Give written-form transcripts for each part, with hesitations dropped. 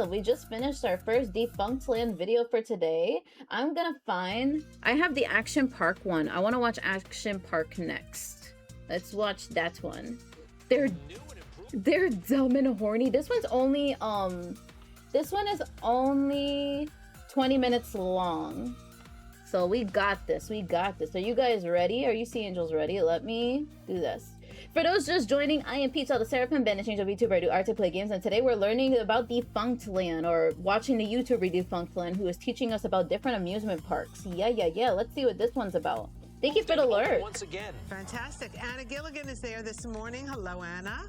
We just finished our first Defunct Land video for today. I'm gonna find... I have the Action Park one. I want to watch Action Park next. Let's watch that one. They're dumb and horny. This one's only, this one is only 20 minutes long. So we got this. We got this. Are you guys ready? Are you Sea Angels ready? Let me do this. For those just joining, I am Peachael, the Seraphim Band, exchange of YouTuber. I do art to play games, and today we're learning about Defunct Land, or watching the YouTuber Defunct Land, who is teaching us about different amusement parks. Yeah. Let's see what this one's about. Thank you for the alert. Once again. Fantastic. Anna Gilligan is there this morning. Hello, Anna.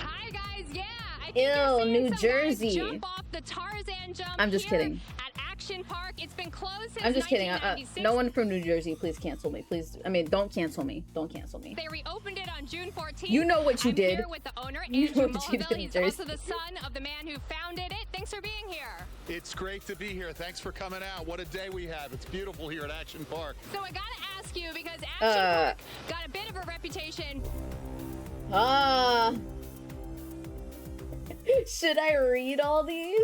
Hi, guys. Yeah. I think Ew, New Jersey. Jump off the Tarzan jump. I'm just kidding. At Action Park. It's been closed since I'm just kidding. 1996. No one from New Jersey, please cancel me. Please, I mean, don't cancel me. Don't cancel me. They reopened it on June 14th. You know what you did. I'm here with the owner, You know Andrew what you did, Mulville. He's Jersey. also the son of the man who founded it. Thanks for being here. It's great to be here. Thanks for coming out. What a day we have. It's beautiful here at Action Park. So I gotta ask you, because Action Park got a bit of a reputation. Should I read all these?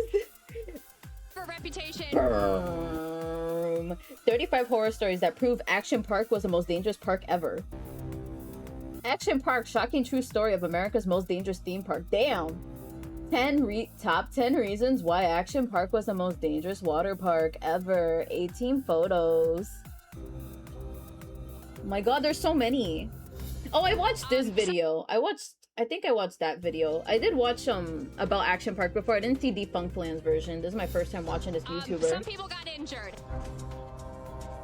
For reputation. 35 horror stories that prove Action Park was the most dangerous park ever. Action Park, shocking true story of America's most dangerous theme park. Damn. Top 10 reasons why Action Park was the most dangerous water park ever. 18 photos. Oh my god, there's so many. Oh, I watched this video. I think I watched that video. I did watch about Action Park before. I didn't see Defunct Land's version. This is my first time watching this YouTuber. Some people got injured.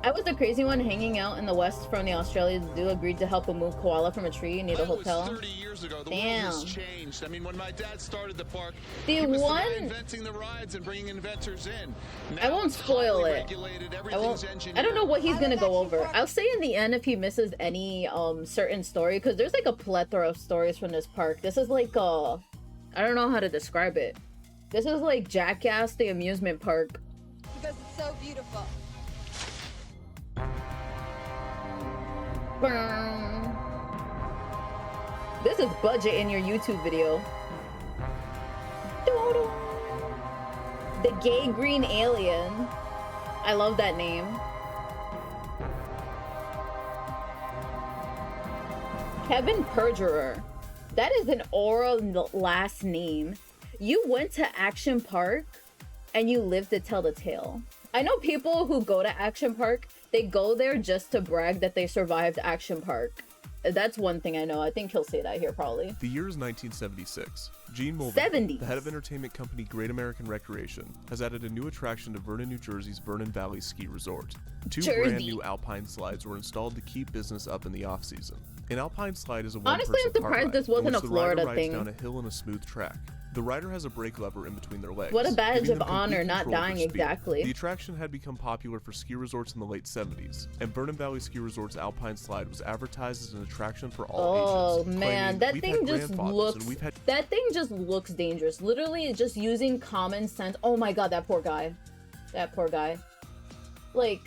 I was the crazy one hanging out in the West from the Australian zoo, agreed to help a move koala from a tree and need a hotel. That was 30 years ago. The Damn. world has changed. I mean, when my dad started the park, The he was the guy one- inventing the rides and bringing inventors in. I Now won't it's spoil highly it. regulated, I everything's won't. I engineered. don't know what he's gonna go over. I'll say in the end if he misses any certain story, because there's like a plethora of stories from this park. This is like I don't know how to describe it. This is like Jackass the amusement park. Because it's so beautiful. This is budget in your YouTube video. The Gay Green Alien. I love that name. Kevin Perjurer. That is an oral last name. You went to Action Park and you lived to tell the tale. I know people who go to Action Park, they go there just to brag that they survived Action Park. That's one thing I know. I think he'll say that here probably. The year is 1976. Gene Mulville, 70s. the head of entertainment company Great American Recreation, has added a new attraction to Vernon, New Jersey's Vernon Valley Ski Resort. Two brand new alpine slides were installed to keep business up in the off-season. An alpine slide is a one-person Honestly, I'm surprised this wasn't a Florida rides thing. down a hill in a smooth track. The rider has a brake lever in between their legs. What a badge giving of them complete honor, not control over dying speed. exactly. The attraction had become popular for ski resorts in the late 70s, and Vernon Valley Ski Resort's alpine slide was advertised as an attraction for all ages. Man, claiming, that "We've thing had just grandfathers looks and we've had that thing just looks dangerous. Literally just using common sense. Oh my god, that poor guy. That poor guy. Like,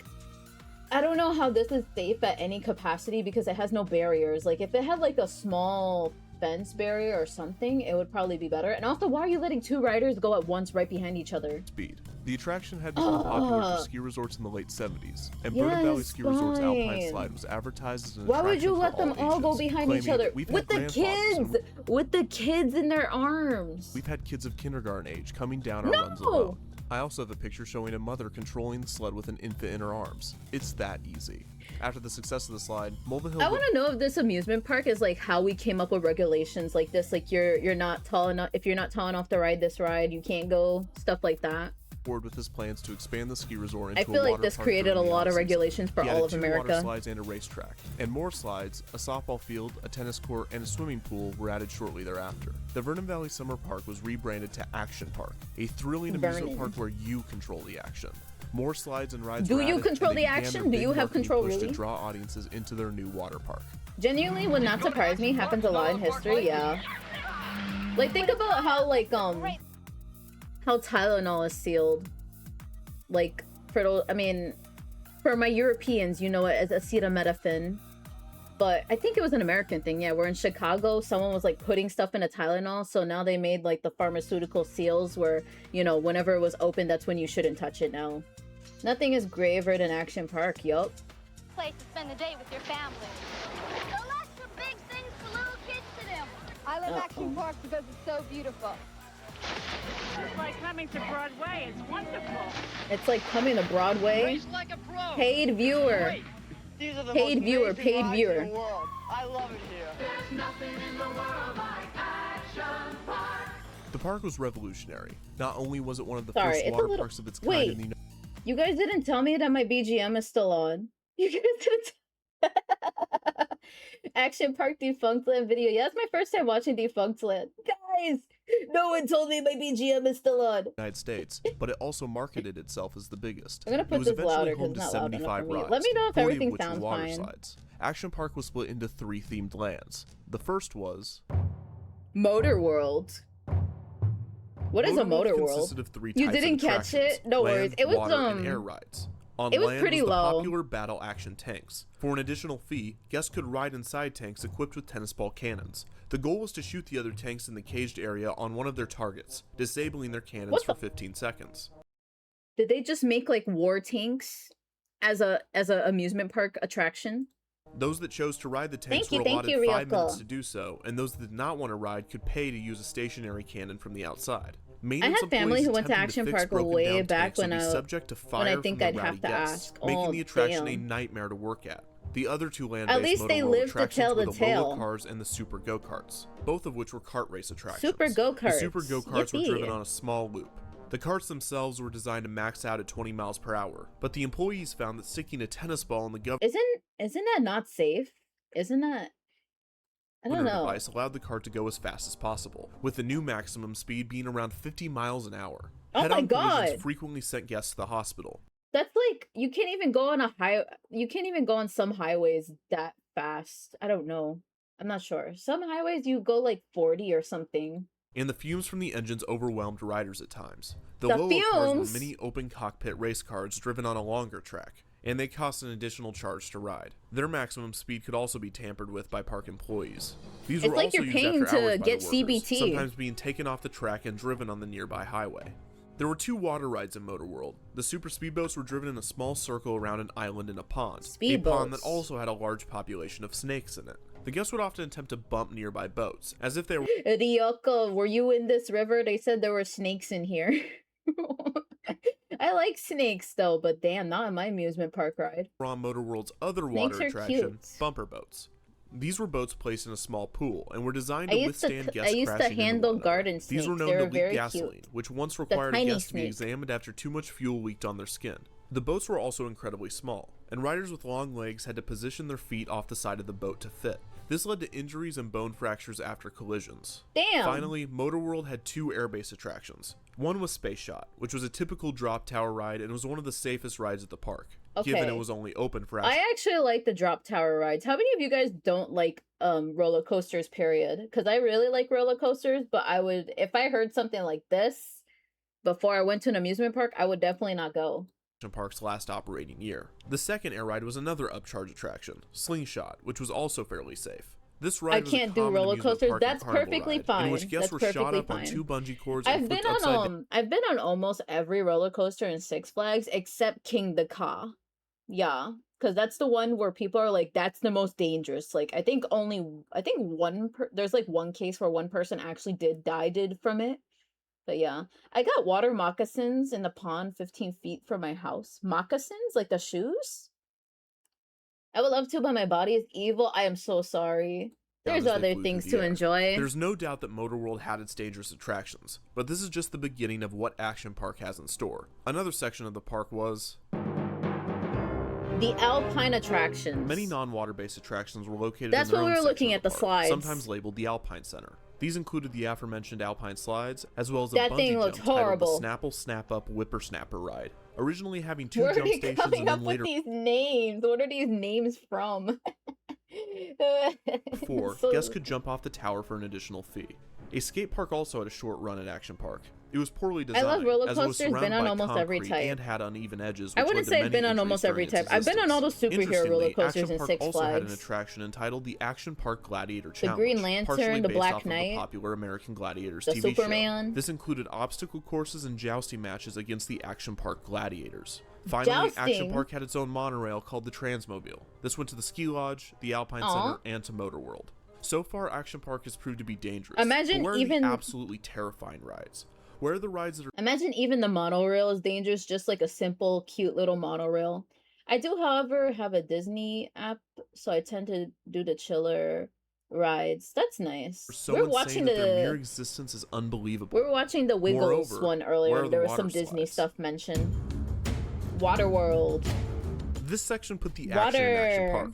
I don't know how this is safe at any capacity because it has no barriers. Like, if it had like a small fence barrier or something, it would probably be better. And also, why are you letting two riders go at once right behind each other? speed. The attraction had become popular for ski resorts in the late 70s, and Vernon Valley Ski Resort's alpine fine. slide was advertised as an Why attraction would you for let them all go ages, behind each claiming, other? "We've With had the grandfathers and kids! With the kids in their arms! We've had kids of kindergarten age coming down our runs No! alone." I also have a picture showing a mother controlling the sled with an infant in her arms. It's that easy. After the success of the slide, Mulvihill... I want to know if this amusement park is like how we came up with regulations like this. Like you're not tall enough. If you're not tall enough to ride this ride, you can't go. Stuff like that. Forward with his plans to expand the ski resort into I feel a like this water park created a during the lot of off-season. regulations for He all added of 2 America. water slides and a racetrack. And more slides, a softball field, a tennis court, and a swimming pool were added shortly thereafter. The Vernon Valley Summer Park was rebranded to Action Park, a thrilling amusement Vernon. park where you control the action. More slides and rides Do were you added, control and they the began action? their Do you big have marketing control, push really? to draw audiences into their new water park. Genuinely would not surprise me. Happens a lot in history. Yeah. Like think about how like how Tylenol is sealed. Like for my Europeans, you know it as acetaminophen. but I think it was an American thing. Yeah, where in Chicago, someone was like putting stuff in a Tylenol, so now they made like the pharmaceutical seals where, you know, whenever it was open, that's when you shouldn't touch it now. Nothing is graver than Action Park, yup. Place to spend the day with your family. So lots of big things for little kids to do. I love Action Park because it's so beautiful. It's like coming to Broadway. It's wonderful. It's like coming to Broadway. Race like a pro. Paid viewer. Great. These are the Paid most viewer, amazing paid rides viewer. in the world. I love it here. There's nothing in the world like Action Park. The park was revolutionary. Not only was it one of the Sorry, first it's a water little- parks of its kind Wait. in the United You guys didn't tell me that my BGM is still on. You guys didn't. Action Park Defunctland video. Yeah, that's my first time watching Defunctland. Guys, no one told me my BGM is still on. States, but it also marketed itself as the biggest. I'm gonna It put was this eventually louder 'cause home it's to not loud enough 75 for me. rides, Let me know if 40 of everything which were sounds water fine. slides. Action Park was split into 3 themed lands. The first was Motor World. What is a motor world? consisted of 3 You types of didn't catch it? attractions: No worries. land, It was, water, and air rides. On it was land pretty was the low. popular battle action tanks. For an additional fee, guests could ride inside tanks equipped with tennis ball cannons. The goal was to shoot the other tanks in the caged area on one of their targets, disabling their cannons What for the- 15 seconds. Did they just make like war tanks as a amusement park attraction? Those that chose to ride the tanks Thank were you, allotted 5 Ryoko. minutes to do so, and those that did not want to ride could pay to use a stationary cannon from the outside. I had family who went to Action Park way back when I subject to fire when I from think the I'd rowdy have to guests, ask. making Oh, the attraction a damn. nightmare to work at. The other 2 land-based At least they Motor World lived to attractions tell were the the tale. Lolo cars and the Super Go-Karts, both of which were kart race attractions. Super Go-Karts. The Super Go-Karts were Yippee. driven on a small loop. The carts themselves were designed to max out at 20 miles per hour, but the employees found that sticking a tennis ball in the government Isn't that not safe? Isn't that? I don't know. device allowed the cart to go as fast as possible, with the new maximum speed being around 50 miles an hour. Oh my Head-on collisions God. frequently sent guests to the hospital. That's like you can't even go on you can't even go on some highways that fast. I don't know. I'm not sure. Some highways you go like 40 or something. And the fumes from the engines overwhelmed riders at times. The The Lolo cars fumes? were mini open cockpit race cars driven on a longer track, and they cost an additional charge to ride. Their maximum speed could also be tampered with by park employees. These It's were like also you're used paying after to hours by get the workers, CBT. sometimes being taken off the track and driven on the nearby highway. There were 2 water rides in Motor World. The super speedboats were driven in a small circle around an island in a pond. A pond that Speedboats. also had a large population of snakes in it. The guests would often attempt to bump nearby boats, as if they were Ryoko, were you in this river? They said there were snakes in here. I like snakes though, but damn, not in my amusement park ride. on Motor World's other Snakes water are attraction, cute. bumper boats. These were boats placed in a small pool and were designed I to used to withstand I guests used to crashing into handle one another. garden These snakes. were They known were to leak very gasoline, cute. which once required a tiny guest to be snake. examined after too much fuel leaked on their skin. The boats were also incredibly small, and riders with long legs had to position their feet off the side of the boat to fit. This led to injuries and bone fractures after collisions. Damn. Finally, Motor World had 2 airbase attractions. One was Space Shot, which was a typical drop tower ride and was one of the safest rides at the park, given Okay. it was only open for I actually like the drop tower rides. How many of you guys don't like roller coasters, period? Because I really like roller coasters, but I would, if I heard something like this before I went to an amusement park, I would definitely not go. Park's last operating year. The second air ride was another upcharge attraction, Slingshot, which was also fairly safe. This ride I was a can't do common roller amusement coasters. park and That's carnival perfectly ride, fine. in which guests That's were shot perfectly up on fine. 2 bungee cords and I've been flipped upside down. on I've been on almost every roller coaster in Six Flags except King the Ka. Yeah, because that's the one where people are like, that's the most dangerous. Like I think there's like one case where one person actually died from it. But yeah, I got water moccasins in the pond 15 feet from my house. Moccasins, like the shoes. I would love to, but my body is evil. I am so sorry. There's as they other flew things through to the air. enjoy. There's no doubt that Motor World had its dangerous attractions, but this is just the beginning of what Action Park has in store. Another section of the park was The Alpine attractions. many non-water-based attractions were located That's in their what we own were looking section at, of the park, slides. sometimes labeled the Alpine Center. These included the aforementioned Alpine slides, as well as a That bungee thing jump looked titled horrible. the Snapple Snap Up Whippersnapper ride. Originally having 2 Where are jump they stations coming and up then with later these names? What are these names from? 4, So- guests could jump off the tower for an additional fee. A skate park also had a short run at Action Park. It was poorly I love designed, roller as it was coasters, been surrounded on by almost every concrete type. and had uneven edges, I which wouldn't led to say I've many been on injuries almost every during its type. I've been on all those existence. superhero roller Interestingly, coasters Action in Park Six also had an Flags. attraction entitled the Action Park Gladiator The Challenge, Green Lantern, partially the based Black off of Knight, the popular American Gladiators the TV Superman. show. This included obstacle courses and jousting matches against the Action Park Gladiators. Finally, Action Jousting? Park had its own monorail called the Transmobile. This went to the Ski Lodge, the Alpine Aw. Center, and to Motor World. So far, Action Park has proved to be dangerous. Imagine but where are even- the absolutely terrifying rides? Where are the rides that are Imagine even the monorail is dangerous, just like a simple, cute little monorail. I do, however, have a Disney app, so I tend to do the chiller rides. That's nice. so We're insane watching that their mere the existence is unbelievable? we're watching the Wiggles Moreover, one where earlier. are There the was some water Disney slides? stuff mentioned. Waterworld. This section put the action in Action Water. Park.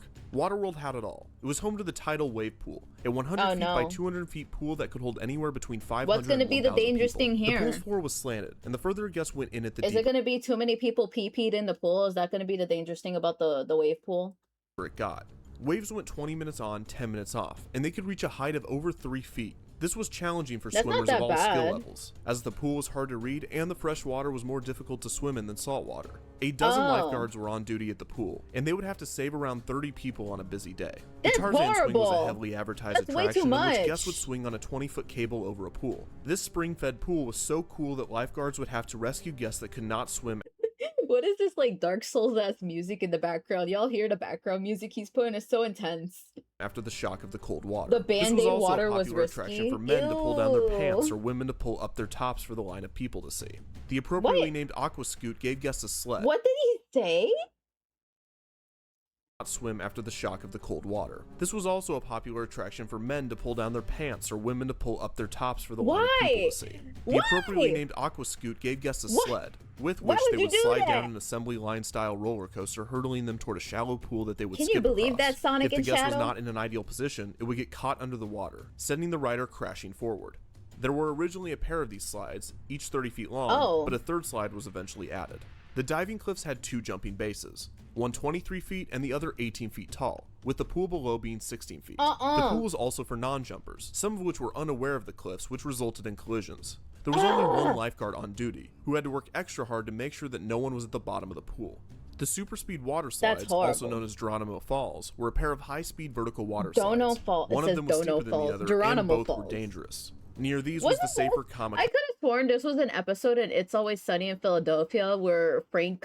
Waterworld had it all. It was home to the tidal wave pool, a 100 Oh, feet by no. 200 feet pool that could hold anywhere between 500 What's gonna and be the 1,000 dangerous people. thing here? The pool's floor was slanted, and the further a guest went in at the Is it deeper gonna be too many people pee-peed in the pool? Is that gonna be the dangerous thing about the wave pool? it got. Waves went 20 minutes on, 10 minutes off, and they could reach a height of over 3 feet. This was challenging for That's not swimmers that of all bad. skill levels, as the pool was hard to read and the fresh water was more difficult to swim in than salt water. A dozen Oh. lifeguards were on duty at the pool, and they would have to save around 30 people on a busy day. That's the Tarzan swing was horrible. a heavily advertised That's way too attraction in which much. guests would swing on a 20-foot cable over a pool. This spring-fed pool was so cool that lifeguards would have to rescue guests that could not swim What is this like Dark Souls ass music in the background? Y'all hear the background music he's putting? It's so intense. after the shock of the cold water. The This was Band-Aid also water a was popular attraction risky. for men to pull down their pants Ew. or women to pull up their tops for the line of people to see. The appropriately What? named Aqua Scoot gave guests a sled. What did he say? Not swim after the shock of the cold water. This was also a popular attraction for men to pull down their pants or women to pull up their tops for the line of people Why? to see. The Why? appropriately named Aqua Scoot gave guests a What? sled, with Why which would they you would do slide that? down an assembly line style roller coaster, hurtling them toward a shallow pool that they would Can skip you believe across. that, Sonic if the and guest was Shadow? not in an ideal position, it would get caught under the water, sending the rider crashing forward. There were originally a pair of these slides, each 30 feet long, Oh. but a third slide was eventually added. The diving cliffs had two jumping bases, one 23 feet and the other 18 feet tall, with the pool below being 16 feet. The pool was also for non-jumpers, some of which were unaware of the cliffs, which resulted in collisions. There was only one lifeguard on duty, who had to work extra hard to make sure that no one was at the bottom of the pool. The super speed water That's slides, also horrible. known as Geronimo Falls, were a pair of high-speed vertical water Dono slides. Fall- it One of says them was Dono steeper than Falls. the other, Geronimo and both were Falls. dangerous. Near these was the Wasn't safer that- comic. I could have sworn this was an episode in It's Always Sunny in Philadelphia where Frank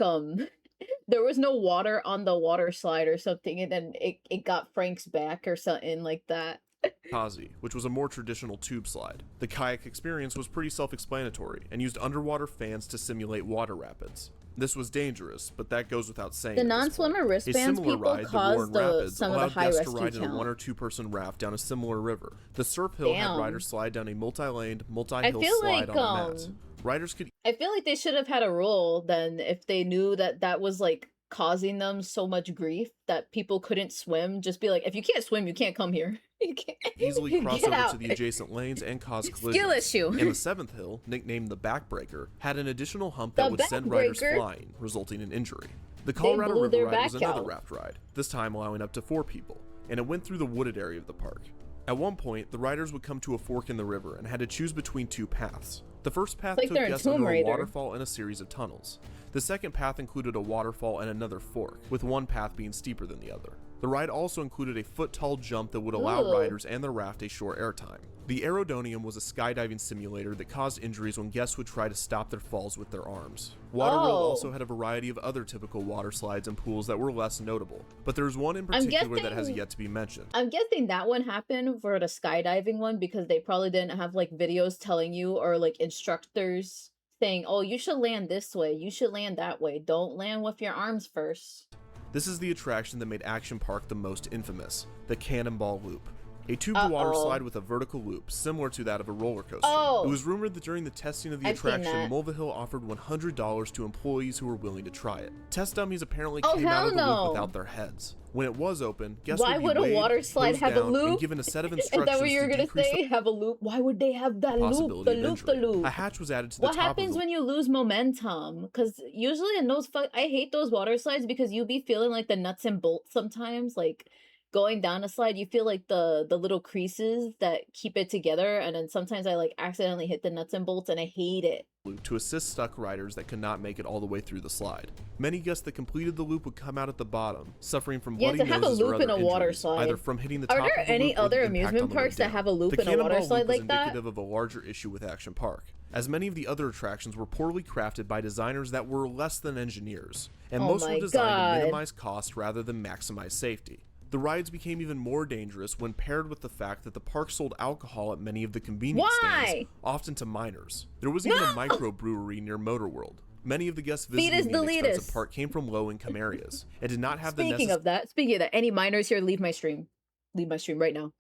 there was no water on the water slide or something, and then it got Frank's back or something like that. Kazi, which was a more traditional tube slide. The kayak experience was pretty self-explanatory and used underwater fans to simulate water rapids. This was dangerous, but that goes without saying. The at this non-swimmer point. wristbands A similar people ride, the caused Warren the- Rapids, some of the allowed high guests to rescue ride in a count. 1 or 2 person raft down a similar river. The Surf Hill had Damn. riders slide down a multi-laned, I multi-hill feel slide like on a mat. Riders could I feel like they should have had a rule then if they knew that that was like causing them so much grief that people couldn't swim. Just be like, if you can't swim, you can't come here. You can't easily cross get over out. to the adjacent lanes and cause collisions. Skill issue. And the 7th hill, nicknamed the Backbreaker, had an additional hump that The would send riders Backbreaker? flying, resulting in injury. The Colorado blew River their ride was back another out. raft ride, this time allowing up to 4 people, and it went through the wooded area of the park. At one point, the riders would come to a fork in the river and had to choose between 2 paths. The first path Like took they're in guests Tomb under a Raider. waterfall and a series of tunnels. The second path included a waterfall and another fork, with one path being steeper than the other. The ride also included a foot-tall jump that would allow Ooh. riders and their raft a short airtime. The Aerodonium was a skydiving simulator that caused injuries when guests would try to stop their falls with their arms. Waterworld Oh. also had a variety of other typical water slides and pools that were less notable, but there's one in particular that has guessing- yet to be mentioned. I'm guessing that one happened for the skydiving one because they probably didn't have like videos telling you or like instructors saying, oh, you should land this way, you should land that way, don't land with your arms first. This is the attraction that made Action Park the most infamous, the Cannonball Loop. A tubed water Uh-oh. slide with a vertical loop, similar to that of a roller coaster. Oh. It was rumored that during the testing of the I've seen attraction, that. Mulvihill offered $100 to employees who were willing to try it. Test dummies apparently Oh, came out of the hell loop no. without their heads. When it was open, guests Why would be would a weighed, water slide hosed have a down, loop? and given a set of Is instructions that what you were to gonna decrease say? Have a loop? Why would they have that the loop? possibility The of loop, the injury. loop. A hatch was added to the What top of happens the when you lose momentum? Because usually in those, I hate those water slides because you be feeling like the nuts and bolts sometimes. Like going down a slide, you feel like the little creases that keep it together, and then sometimes I like accidentally hit the nuts and bolts, and I hate it. To assist stuck riders that could not make it all the way through the slide. Many guessed that completed the loop would come out at the bottom, suffering from bloody to have a noses or loop other in a water injuries, slide. either from hitting the top Are there of the any loop or the other impact on amusement the way parks that down. have a loop The in a water Cannonball slide Loop was like that? indicative of a larger issue with Action Park, as many of the other attractions were poorly crafted by designers that were less than engineers, and most were designed to minimize cost rather than maximize safety. The rides became even more dangerous when paired with the fact that the park sold alcohol at many of the convenience stands, often to minors. There was even a microbrewery near Motor World. Many of the guests visiting the inexpensive park came from low-income areas and did not have the necessary... Speaking of that, any minors here, leave my stream. Leave my stream right now.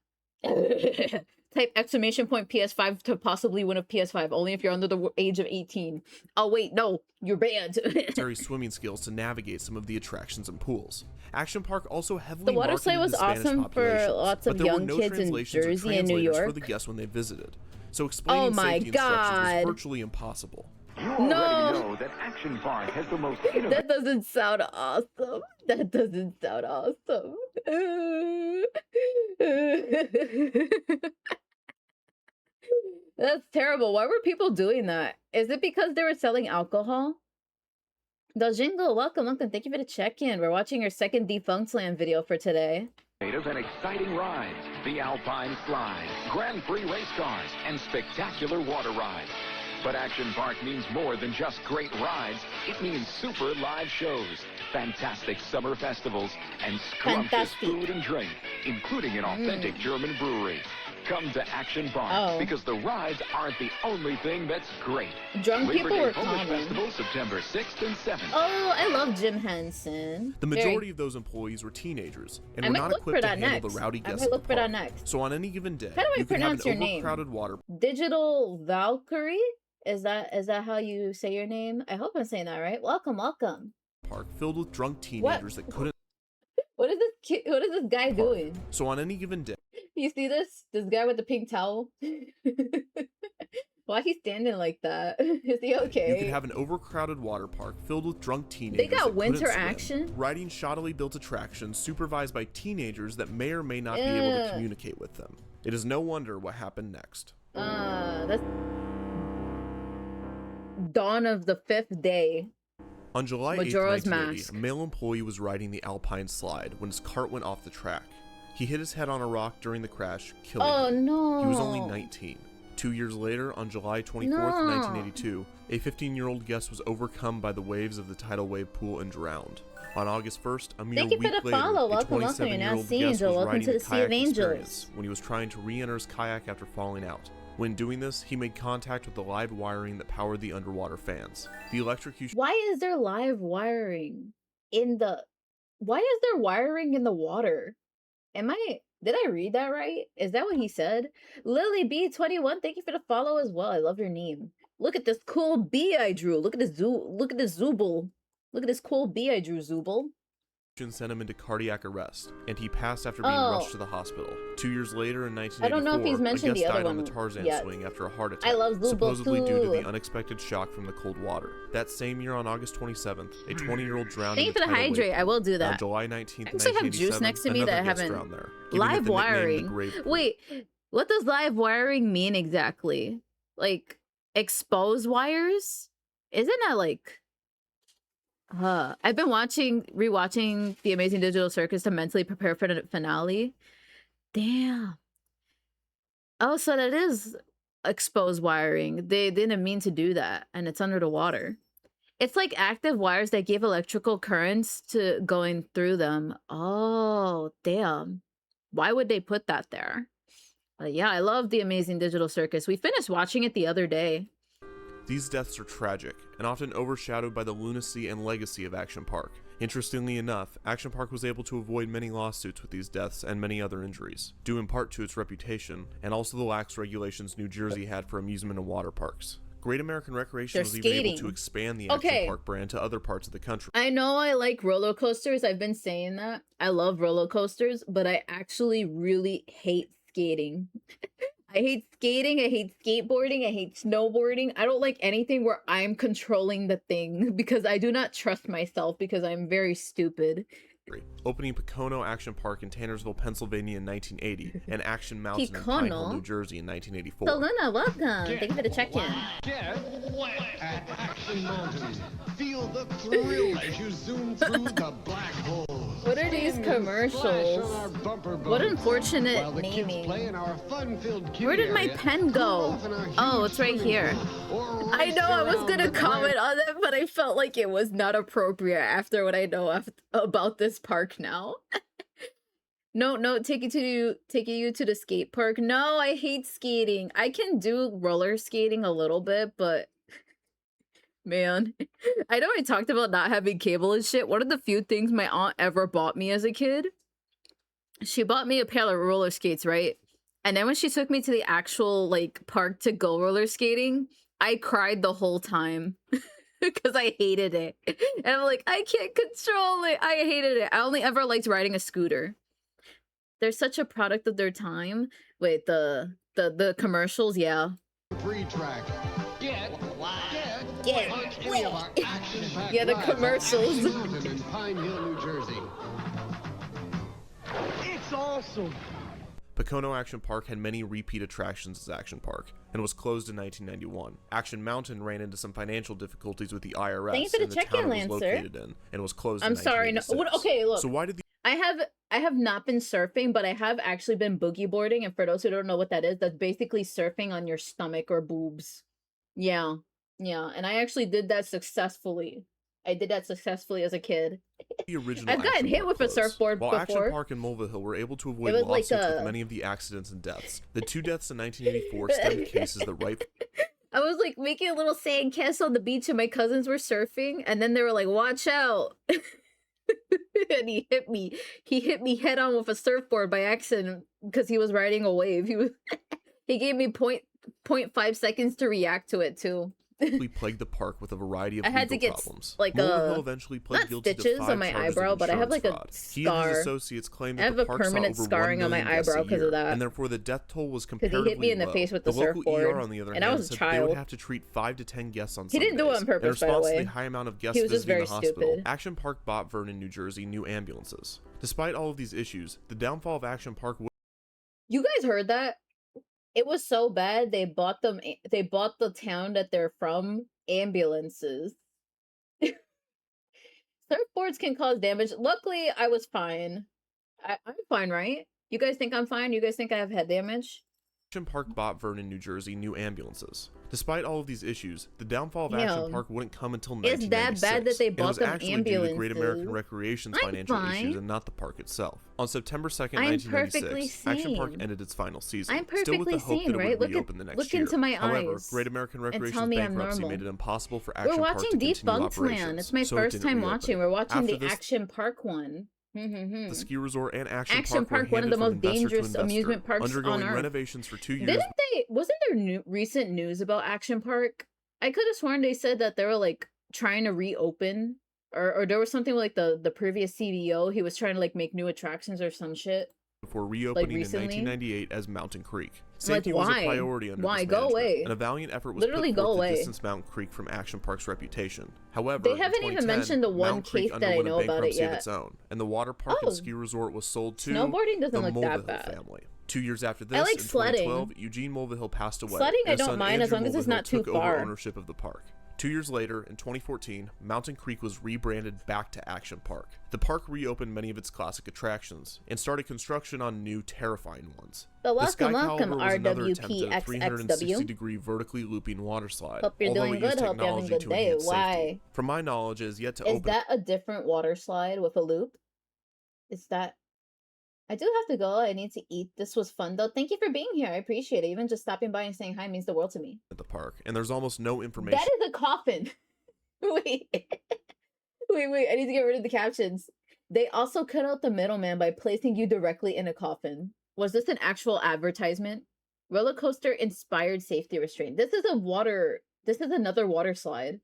Type exclamation point PS5 to possibly win a PS5, only if you're under the age of 18. Oh wait, no, you're banned. swimming skills to navigate some of the attractions and pools. Action Park also heavily the water slide was awesome for lots of young kids in Jersey and New York. For the guests when they visited, so explaining safety instructions was virtually impossible. You already know that Action Park has the most innovative... That doesn't sound awesome. That doesn't sound awesome. That's terrible. Why were people doing that? Is it because they were selling alcohol? Dojingo, welcome. Thank you for the check-in. We're watching your second Defunctland video for today. And exciting rides, the Alpine Slide, Grand Prix race cars, and spectacular water rides. But Action Park means more than just great rides. It means super live shows, fantastic summer festivals, and scrumptious food and drink, including an authentic German brewery. Come to Action Park because the rides aren't the only thing that's great. Drunk people were common. Festival, September 6th and 7th. Oh, I love Jim Henson. The majority of those employees were teenagers and were not equipped to handle the rowdy guests of the park. So on any given day, how do I you could have pronounce an your name? overcrowded water. Digital Valkyrie? Is that how you say your name? I hope I'm saying that right. Welcome. Park filled with drunk teenagers that couldn't. What is this guy doing? So on any given day. You see this guy with the pink towel? Why he's standing like that? Is he okay? You could have an overcrowded water park filled with drunk teenagers. They got winter action. Riding shoddily built attractions supervised by teenagers that may or may not be able to communicate with them. It is no wonder what happened next. That's dawn of the 5th day. On July 8th, 1980, a male employee was riding the Alpine Slide when his cart went off the track. He hit his head on a rock during the crash, killing him. No. He was only 19. 2 years later, on July 24th, 1982, a 15-year-old guest was overcome by the waves of the tidal wave pool and drowned. On August 1st, a mere week later, a 27-year-old guest was riding the kayak experience when he was trying to re-enter his kayak after falling out. When doing this, he made contact with the live wiring that powered the underwater fans. The electrocution... Why is there live wiring in the... Why is there wiring in the water? Did I read that right? Is that what he said? Lily B21, thank you for the follow as well. I love your name. Look at this cool bee I drew. Look at this Zooble. Look at this cool bee I drew, Zooble. Sent him into cardiac arrest, and he passed after being rushed to the hospital. 2 years later, in 1984, I don't know if he's mentioned a guest the other died on one the Tarzan swing after a heart attack, I love Zooble supposedly due to too. the unexpected shock from the cold water. That same year, on August 27th, a 20-year-old drowned Thank you for the hydrate. I will do that. On July 19th, I also have juice next to me that I haven't. Live wiring. Wait, what does live wiring mean exactly? Like exposed wires? Isn't that like? I've been rewatching The Amazing Digital Circus to mentally prepare for the finale. Damn. Oh, so that is exposed wiring. They didn't mean to do that, and it's under the water. It's like active wires that give electrical currents to going through them. Oh, damn. Why would they put that there? Yeah, I love The Amazing Digital Circus. We finished watching it the other day. These deaths are tragic, and often overshadowed by the lunacy and legacy of Action Park. Interestingly enough, Action Park was able to avoid many lawsuits with these deaths and many other injuries, due in part to its reputation, and also the lax regulations New Jersey had for amusement and water parks. Great American Recreation was even able to expand the Action Park brand to other parts of the country. I know I like roller coasters, I've been saying that. I love roller coasters, but I actually really hate skating. I hate skating, I hate skateboarding, I hate snowboarding. I don't like anything where I'm controlling the thing because I do not trust myself because I'm very stupid. opening Peachael Action Park in Tannersville, Pennsylvania in 1980, and Action Mountain in Pine Hill, New Jersey in 1984. So Luna, welcome. Thank you for the check-in. Get wet at Action Mountain. Feel the thrill as you zoom through the black hole. What are these commercials? What unfortunate naming. Where did my pen go? Oh, it's right here. I know I was gonna comment on it, but I felt like it was not appropriate after what I know about this park now. No, taking you to the skate park. No, I hate skating. I can do roller skating a little bit, but man, I know I talked about not having cable and shit. One of the few things my aunt ever bought me as a kid, she bought me a pair of roller skates, right? And then when she took me to the actual like park to go roller skating, I cried the whole time because I hated it. And I'm like, I can't control it. I hated it. I only ever liked riding a scooter. They're such a product of their time. Wait, the commercials, yeah. Free track. Get yeah, the commercials. In Pine Hill, New Jersey. It's awesome. Peachael Action Park had many repeat attractions as Action Park, and was closed in 1991. Action Mountain ran into some financial difficulties with the IRS Thank you for the and the check-in, town it was Lancer. located in, and was closed I'm in sorry, no. 1986. Okay, look. So why did the I have not been surfing, but I have actually been boogie boarding, and for those who don't know what that is, that's basically surfing on your stomach or boobs. Yeah, and I actually did that successfully. I did that successfully as a kid. the original I've gotten Action hit Park with a closed? surfboard While before. Action Park and Mulvihill were able to avoid It was like lawsuits a- with many of the accidents and deaths, the two deaths in 1984 stemmed cases that right I was like making a little sand castle on the beach and my cousins were surfing and then they were like, watch out. And he hit me. He hit me head on with a surfboard by accident because he was riding a wave. He gave me 0.5 seconds to react to it too. plagued the park with a variety of I had to legal get problems. like Mulvihill eventually pled not guilty to stitches 5 on my charges of eyebrow, but I have insurance like a fraud. He and his scar. associates claimed I that have the a park saw permanent over 1 scarring on my million guests a eyebrow 'cause of year, that. and therefore the death toll was Because comparatively he hit me in the low. face with the local surfboard, ER, on the other and I hand, was a said they would child. have to treat 5 to 10 guests on He Sundays. didn't do it on purpose, in by the response to way. the high amount of guests He was just visiting very the hospital, stupid. Action Park bought Vernon, New Jersey new ambulances. Despite all of these issues, the downfall of Action Park You guys heard that? It was so bad they bought them. They bought the town that they're from ambulances. Surfboards can cause damage. Luckily, I was fine. I'm fine, right? You guys think I'm fine? You guys think I have head damage? Action Park bought Vernon, New Jersey new ambulances. Despite all of these issues, the downfall of Yo, Action Park wouldn't come until it's 1996. that bad that they and it bought was them actually due to the Great American ambulances. Recreation's I'm financial fine. issues and not the park itself. On September 2nd, I'm 1996, perfectly Action Park sane. ended its final season. I'm still with the perfectly hope sane, that it right? would reopen the next Look year. into my However, eyes Great American and tell Recreation's me I'm bankruptcy normal. made it impossible for We're Action Park to watching continue Defunct operations. Land. It's my so it first didn't time reopen. watching. We're watching After the this, Action Park one. the ski resort and Action Action Park, were Park, one of the handed most from investor to dangerous investor, amusement parks undergoing on Earth. renovations for 2 years. Didn't they? Wasn't there recent news about Action Park? I could have sworn they said that they were like trying to reopen, or there was something like the previous CEO. He was trying to like make new attractions or some shit. Before reopening in recently? 1998 as Mountain Creek. Like, Safety was a why? priority under Why? this Go management, away. and a valiant effort was Literally put go forth away. to distance Mountain Creek from Action Park's reputation. However, They in haven't even 2010, mentioned the one Mountain Creek case that I underwent a know about it bankruptcy of yet. its own, and the water park Oh. and ski resort was sold to Snowboarding doesn't the look that Mulvihill bad. family. 2 years after this, I like in sledding. 2012, Eugene Mulvihill passed away. Sledding and I his don't son mind as Andrew long as it's Mulvihill not too took far. over ownership of the park. 2 years later, in 2014, Mountain Creek was rebranded back to Action Park. The park reopened many of its classic attractions and started construction on new, terrifying ones. But The Sky welcome, Caliber was another attempt at a RWPXXW. 360-degree vertically looping water slide. Hope you're although doing it used good. Hope you're having a technology good to day. enhance safety. Why? From my knowledge, it is yet to Is open. that a different water slide with a loop? Is that... I do have to go. I need to eat. This was fun, though. Thank you for being here. I appreciate it. Even just stopping by and saying hi means the world to me. At the park, and there's almost no information. That is a coffin. Wait. Wait. I need to get rid of the captions. They also cut out the middleman by placing you directly in a coffin. Was this an actual advertisement? Roller coaster inspired safety restraint. This is another water slide.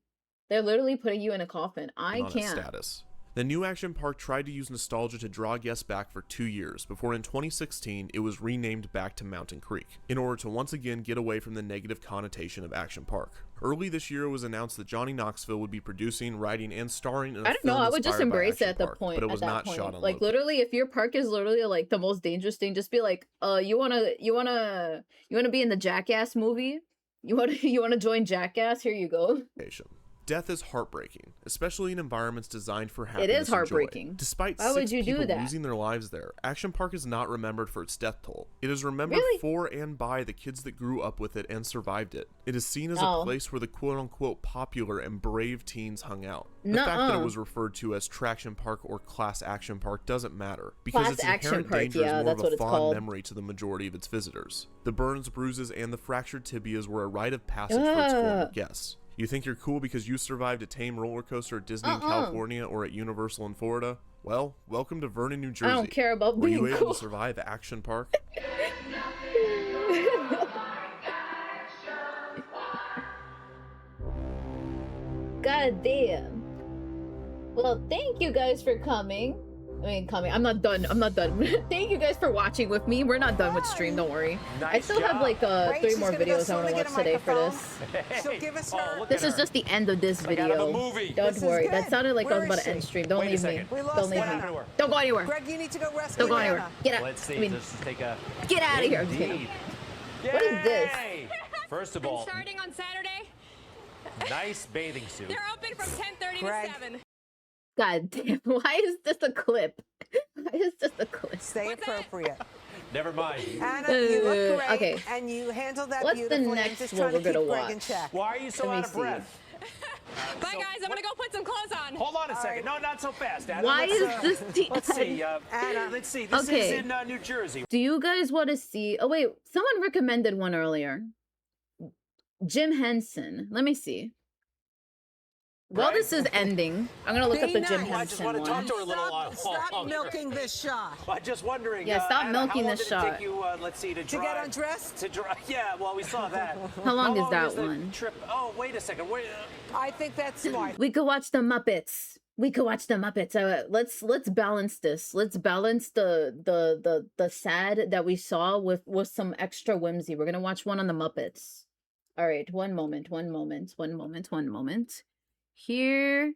They're literally putting you in a coffin. I on its can't. status. The new action park tried to use nostalgia to draw guests back for 2 years, before in 2016 it was renamed back to Mountain Creek, in order to once again get away from the negative connotation of Action Park. Early this year it was announced that Johnny Knoxville would be producing, writing, and starring in a I don't know, I would just film inspired by embrace it Action at the Park, point, but it at was that not point. shot on Like, location. literally, if your park is literally, like, the most dangerous thing, just be like, you wanna be in the Jackass movie? You wanna join Jackass? Here you go. Death is heartbreaking, especially in environments designed for It happiness is heartbreaking. and joy. Despite Why would 6 you do people that? losing their lives there, Action Park is not remembered for its death toll. It is remembered Really? for and by the kids that grew up with it and survived it. It is seen as a Oh. place where the quote-unquote popular and brave teens hung out. The fact that Nuh-uh. it was referred to as Traction Park or Class Action Park doesn't matter, because Class its Action inherent Park, danger yeah, is more that's of what a it's fond called. memory to the majority of its visitors. The burns, bruises, and the fractured tibias were a rite of passage for its former Ugh. guests. You think you're cool because you survived a tame roller coaster at Disney in California or at Universal in Florida? Well, welcome to Vernon, New Jersey. I don't care about Were being you able cool. to survive Action Park? God damn. Well, thank you guys for coming. I'm not done. Thank you guys for watching with me. We're not done with stream, don't worry. I still have like Right, 3 she's more gonna go videos I want to soon to watch get a today for microphone. this. She'll give us her. This is just the end of this like out of a video. movie. Don't This is worry. That good. sounded like I Where was about is to end she? stream. Don't Wait a leave me. second. We lost Don't leave me. Anna. Don't go anywhere. Greg, you need to go rescue Don't go anywhere. Anna. Get out. Let's see. I mean, Just take a. get out of here. I'm just kidding. Indeed. What is this? Yay! First of And all, starting on Saturday, nice bathing suit. they're open from 10:30 Greg. to 7. God damn. Why is this a clip? Why is this a clip? Stay What's that? appropriate. Never mind. Anna, you look great, okay. and you handled that What's the beautifully. next I'm just one trying to we're gonna keep Greg in watch? check. Why are you so Let me out of see. breath? Bye, guys. I'm going to go put some clothes on. Hold on a second. No, not so fast, Adam. Why Let's, is this the Let's see. Anna. Let's see. This Okay. is in New Jersey. Do you guys want to see? Oh wait, someone recommended one earlier. Jim Henson. Let me see. While this is ending, I'm gonna look up the Jim nice. I just Henson want to talk one. to her a little while. Stop milking this shot. I'm just wondering. Yeah, stop Anna, milking how long this did it take shot. you, let's see, to To get undressed? To drive. Yeah, well, we saw that. How long is long that the one? Trip? Oh, wait a second. Wait. I think that's smart. We could watch the Muppets. We could watch the Muppets. Let's balance this. Let's balance the sad that we saw with some extra whimsy. We're gonna watch one on the Muppets. All right, one moment. Here.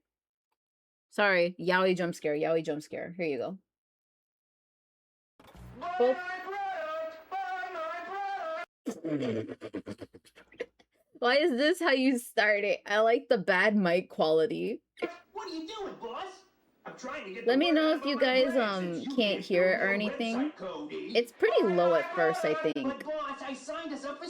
Sorry, yaoi jump scare. Here you go. Boop. Why is this how you start it? I like the bad mic quality. What are you doing, boss? I'm trying to get Let me know if you guys can't hear it or anything. It's pretty low at first, I think. But boss, I signed us up for